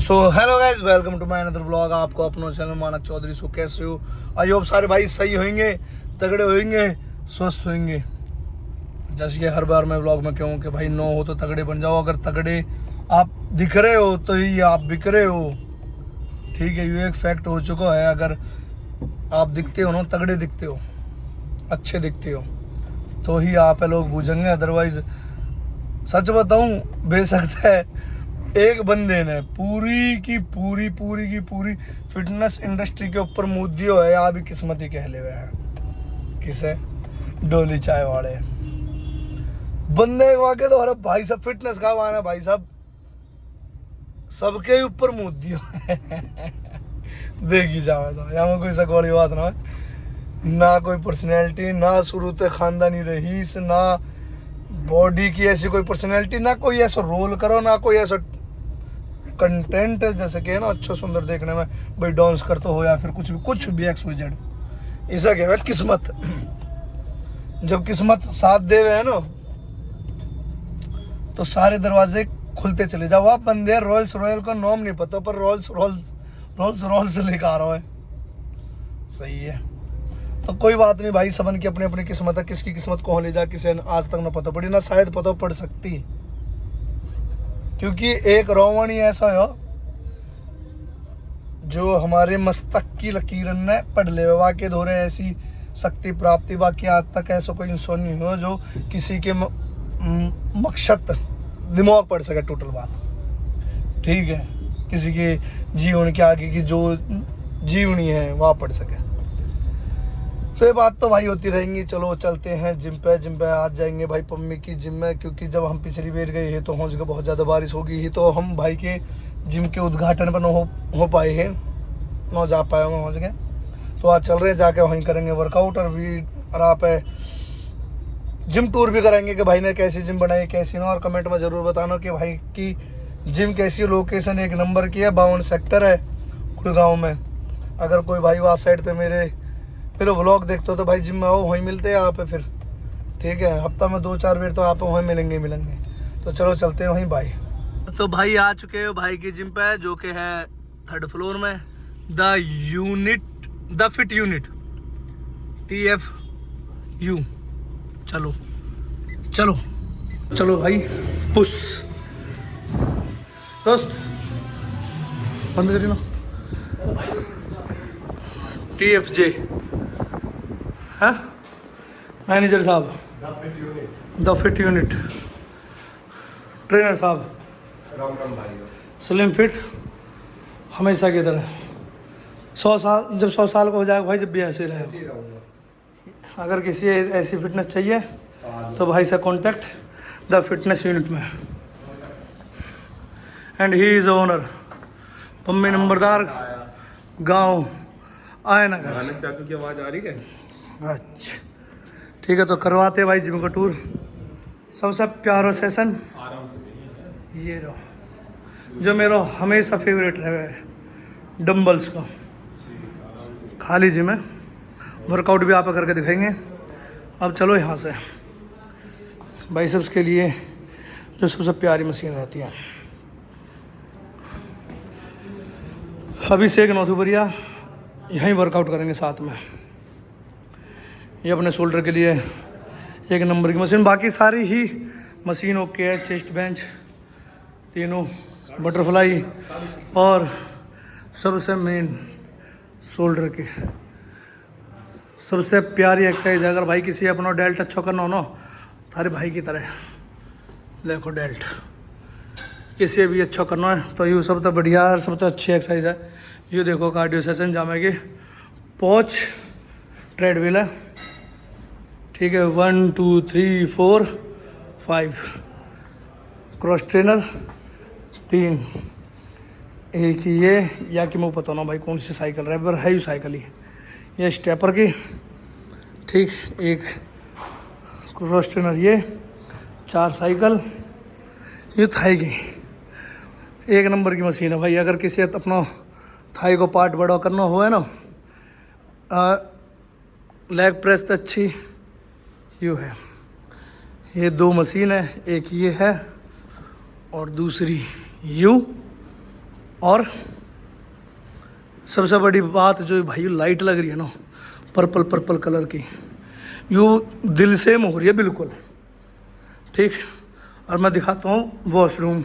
So hello guys, welcome to my another vlog. आपको अपना channel मानक चौधरी। सो कैसे हो? आई होप सारे भाई सही होंगे, तगड़े होंगे, स्वस्थ होंगे। जैसे कि हर बार मैं व्लॉग में कहूँ कि भाई नो हो तो तगड़े बन जाओ। अगर तगड़े आप दिख रहे हो तो ही आप बिक रहे हो। ठीक है, ये एक फैक्ट हो चुका है। अगर आप दिखते हो ना, तगड़े दिखते हो, अच्छे दिखते हो, तो ही आप लोग बूझेंगे। अदरवाइज सच बताऊं, बेशक है एक बंदे ने पूरी की पूरी फिटनेस इंडस्ट्री के ऊपर मुँह दियो है। या भी किस्मत ही कह ले हुए हैं। किसे? डोली चाय वाले बंदे वाके तो। अरे भाई साहब, फिटनेस का वाना भाई साहब, सबके ऊपर मुँह दियो है। देखी जावे तो यहाँ कोई शक वाली बात ना है। ना कोई पर्सनैलिटी, ना शुरू से खानदानी रहीस, ना बॉडी की ऐसी कोई पर्सनैलिटी, ना कोई ऐसा रोल करो, ना कोई ऐसा कंटेंट जैसे कि है ना अच्छा सुंदर देखने में, भाई डांस करते हो या फिर कुछ भी एक्स वाई जेड। ऐसा क्या है किस्मत। जब किस्मत साथ दे हुए है ना, तो सारे दरवाजे खुलते चले जाओ। आप बंदे रॉयल्स रॉयल का नाम नहीं पता, पर रोल्स लेकर आ रहा है। सही है, तो कोई बात नहीं भाई, सबन की अपनी अपनी किस्मत है। किसकी किस्मत कौन ले जा, किसे आज तक ना पता पड़ी, ना शायद पता पड़ सकती। क्योंकि एक रोवन ही ऐसा है जो हमारे मस्तक की लकीरन ने पढ़ ले। वाकई धोरे ऐसी शक्ति प्राप्ति, बाकी आज तक ऐसा कोई इंसान नहीं हो जो किसी के मकसद दिमाग पढ़ सके। टोटल बात ठीक है, किसी के जीवन के आगे की जो जीवनी है वह पढ़ सके। तो ये बात तो भाई होती रहेंगी। चलो चलते हैं जिम पे आज जाएंगे भाई पम्मी की जिम में। क्योंकि जब हम पिछली बार गए हैं तो हो जगह बहुत ज़्यादा बारिश हो गई है, तो हम भाई के जिम के उद्घाटन पर हो पाए हैं, ना जा पाए होंगे हो जगह। तो आज चल रहे हैं, जाके वहीं करेंगे वर्कआउट। और आप जिम टूर भी कराएंगे कि भाई ने कैसी जिम बनाई, कैसी ना। और कमेंट में ज़रूर बताना कि भाई की जिम कैसी। लोकेशन एक नंबर की है, 52 सेक्टर है गुड़गांव में। अगर कोई भाई वहाँ साइड से मेरे व्लॉग देखते हो तो भाई जिम में आओ, वहीं मिलते हैं यहाँ पे फिर। ठीक है, हफ्ता में 2-4 बार तो आप वहीं मिलेंगे। तो चलो चलते हैं वहीं भाई। तो भाई आ चुके हो भाई की जिम पे, जो कि है 3rd फ्लोर में। The fit unit TFU। चलो भाई, पुश दोस्त बंद करिए ना। TFJ है मैनेजर साहब, द फिट यूनिट ट्रेनर साहब, स्लिम फिट हमेशा की तरह। 100 साल, जब 100 साल का हो जाएगा भाई, जब भी ऐसे रहे। अगर किसी ऐसी फिटनेस चाहिए तो भाई से कॉन्टैक्ट द फिटनेस यूनिट में। And he is owner Pammi Nambardar, गांव आए नगर। चाचू की आवाज़ आ रही है? अच्छा ठीक है, तो करवाते हैं भाई जिम का टूर। सबसे प्यारा सेशन ये रहो, जो मेरा हमेशा फेवरेट है, डंबल्स का। खाली जिम है, वर्कआउट भी आप करके दिखाएंगे। अब चलो यहाँ से बाइसेप्स के लिए जो सबसे प्यारी मशीन रहती है, अभिषेक नौथुबरिया, यहीं वर्कआउट करेंगे साथ में। ये अपने शोल्डर के लिए एक नंबर की मशीन। बाकी सारी ही मशीन ओके है, चेस्ट बेंच तीनों, बटरफ्लाई, और सबसे मेन शोल्डर की सबसे प्यारी एक्सरसाइज है। अगर भाई किसी अपना डेल्ट अच्छा करना हो ना, थारे भाई की तरह देखो डेल्ट किसी भी अच्छा करना है तो ये सबसे बढ़िया और सबसे अच्छी एक्सरसाइज है। ये देखो कार्डियो सेशन जामेगी, पॉच ट्रेडमिल है। ठीक है, 1 2 3 4 5 क्रॉस ट्रेनर 3, एक ये, या कि मैं पता ना भाई कौन सी साइकिल रैबर है, ये साइकिल ही ये स्टेपर की। ठीक, एक क्रॉस ट्रेनर, ये 4 साइकिल, ये थाई की एक नंबर की मशीन है भाई। अगर किसी अपना थाई को पार्ट बड़ा करना हो है ना, लेग प्रेस तो अच्छी यू है। ये 2 मशीन है, एक ये है और दूसरी यू, और सबसे बड़ी बात जो भाई लाइट लग रही है ना, पर्पल पर्पल कलर की, यूँ दिल से मोह रही है बिल्कुल। ठीक, और मैं दिखाता हूँ वॉशरूम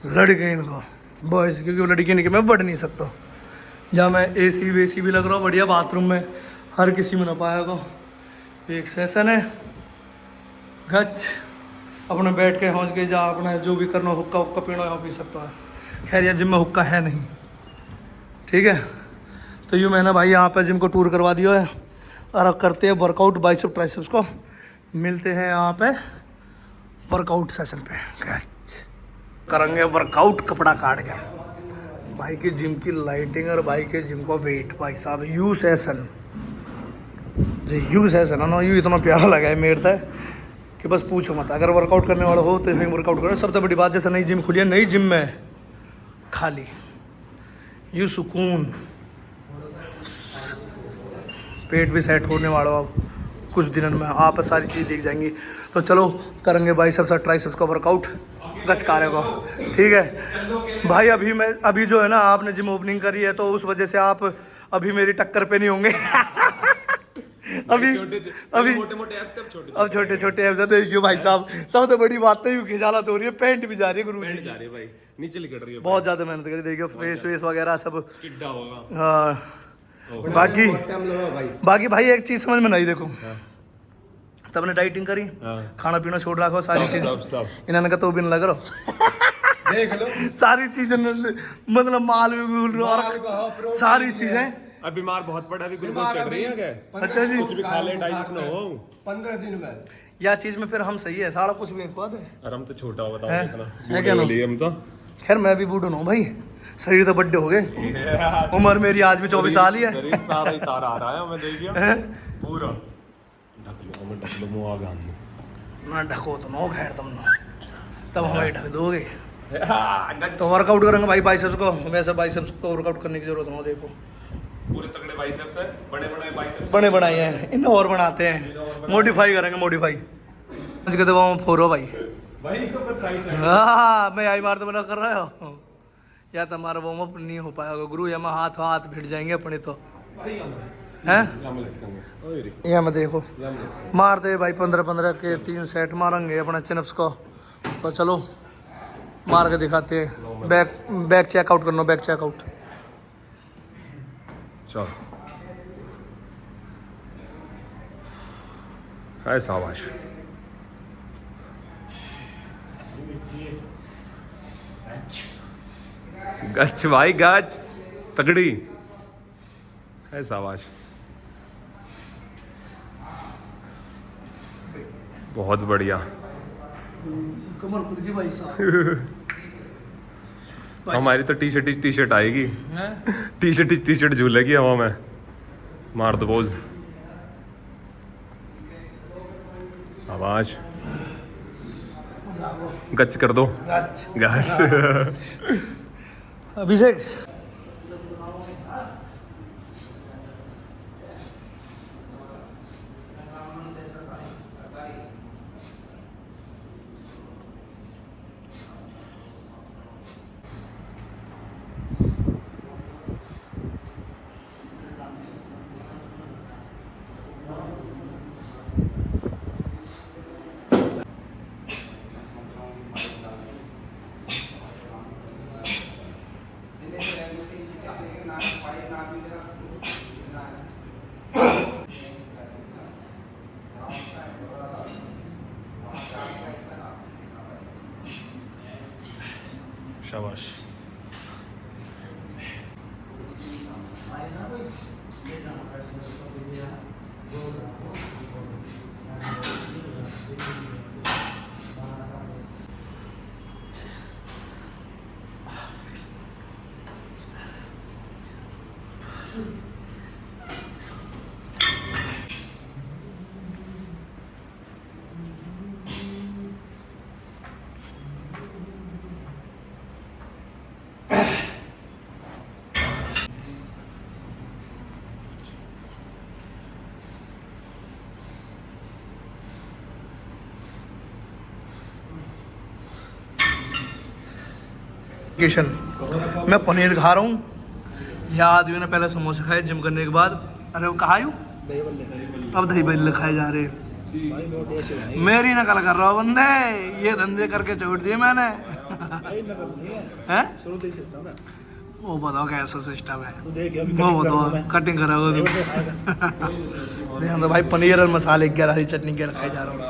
लड़के इनको बॉयज़, क्योंकि वो लड़की नहीं कि मैं बढ़ नहीं सकता। जहाँ मैं एसी वेसी भी लग रहा हूँ बढ़िया, बाथरूम में हर किसी में ना पाएगा। एक सेशन है, गच अपने बैठ के पहुँच के जा अपना जो भी करना, हुक्का हुक्का पीना यहाँ पी सकता है। खैर यार जिम में हुक्का है नहीं, ठीक है। तो यूँ मैंने भाई यहाँ पर जिम को टूर करवा दिया है, और अब करते हैं वर्कआउट बाइसेप ट्राइसेप्स को। मिलते हैं यहाँ पे वर्कआउट सेशन पे, करेंगे वर्कआउट कपड़ा काट के। भाई की जिम की लाइटिंग और भाई के जिम को वेट, भाई साहब यू सेशन, जो यू सेशन है ना, यू इतना प्यारा लगा है मेरे तक कि बस पूछो मत। अगर वर्कआउट करने वाला हो तो यहीं वर्कआउट करो। सबसे बड़ी बात, जैसे नई जिम खुली है, नई जिम में खाली यू सुकून, पेट भी सेट होने वाला हो अब कुछ दिनों में, आप सारी चीज़ दिख जाएंगी। तो चलो करेंगे बाइसेप्स और ट्राइसेप्स का वर्कआउट गचकारे को, ठीक है भाई। अभी जो है ना, आपने जिम ओपनिंग करी है तो उस वजह से आप अभी मेरी टक्कर पे नहीं होंगे। अभी अब छोटे छोटे एब्स है। देखियो भाई साहब, सबसे बड़ी बात तो खिजालत हो रही है, पैंट भी जा रही है गुरु जी जा रही है भाई, नीचे लिकट रही है, बहुत ज्यादा मेहनत करी। देखियो फेस वेस वगैरह सब होगा। हाँ बाकी भाई एक चीज समझ में नहीं, देखो तब ने डाइटिंग करी, खाना पीना छोड़ रखा, सारी चीज इन्होंने कहा तो भी नहीं लग रहा। देख लो सारी चीजें, मतलब माल भी भूल रहा, सारी चीजें। अब बीमार बहुत पड़ा, अभी ग्लूकोज चढ़ रही है क्या? अच्छा जी, कुछ भी खा ले डाइजेशन हो 15 दिन में या चीज में फिर हम सही है, सारा कुछ भी खुद है। और हम तो छोटा हो, बताओ है कितना क्या बूढ़े हम तो। खैर मैं भी बूढ़ा हूँ भाई, शरीर तो बड्डे हो गए, उम्र मेरी आज भी 24 साल ही है। शरीर सारा ही तार आ रहा है, मैं देख गया पूरा ढक लो मुंह आगे ना ढको तो नो, खैर तुम तब हमें ढक दोगे। तो वर्कआउट करेंगे भाई बाइसेप्स को, वैसे बाइसेप्स को वर्कआउट करने की जरूरत ना, देखो पूरे तगड़े बाइसेप्स है, बड़े बड़े बाइसेप्स, बड़े बनाए हैं, इन्हें और बनाते हैं, मॉडिफाई करेंगे, मॉडिफाई कहते वो फोरो भाई हाँ मैं आई मार तो बना कर रहा हो या तुम्हारा वार्म अप नहीं हो पाएगा गुरु, या मैं हाथ हाथ भिड़ जाएंगे अपने तो हैं। या मैं देखो मारते भाई 15-15 के 3 सेट मारेंगे अपने चिनप्स को। तो चलो मार के दिखाते हैं, बैक चेकआउट करना, बैक चेकआउट। चलो है शाबाश, गच भाई गच, तगड़ी है शाबाश, बहुत बढ़िया। कमर खुद की भाई साहब। हमारी तो टी शर्ट आएगी, टी शर्ट झूलेगी हवा में, मार दो पोज, आवाज गच कर दो, गच। अभिषेक शाबाश। किशन मैं पनीर खा रहा हूँ। यह आदमी ने पहले समोसे खाए जिम करने के बाद। अरे वो कहा यूँ अब दही बल्ले खाए जा रहे। मेरी नकल कर रहा हूँ बंदे, ये धंधे करके छोड़ दिए मैंने। हैं? वो बताओ कैसा सिस्टम है, वो बताओ कटिंग करा होगा देखो तो भाई पनीर और मसाले की हरी चटनी के खाई जा रहा हूँ,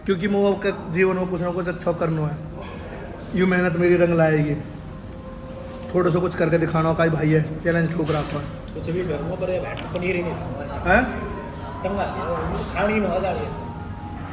क्योंकि मुँह के जीवन में कुछ ना कुछ अच्छा करना है। यूँ मेहनत मेरी रंग लाएगी, थोड़ा सा कुछ करके दिखाना का भाई है, चैलेंज ठोक रहा कुछ भी करूँगा पर पनीर ही नहीं खाऊंगा। हैं? खानी मजा आ रही है।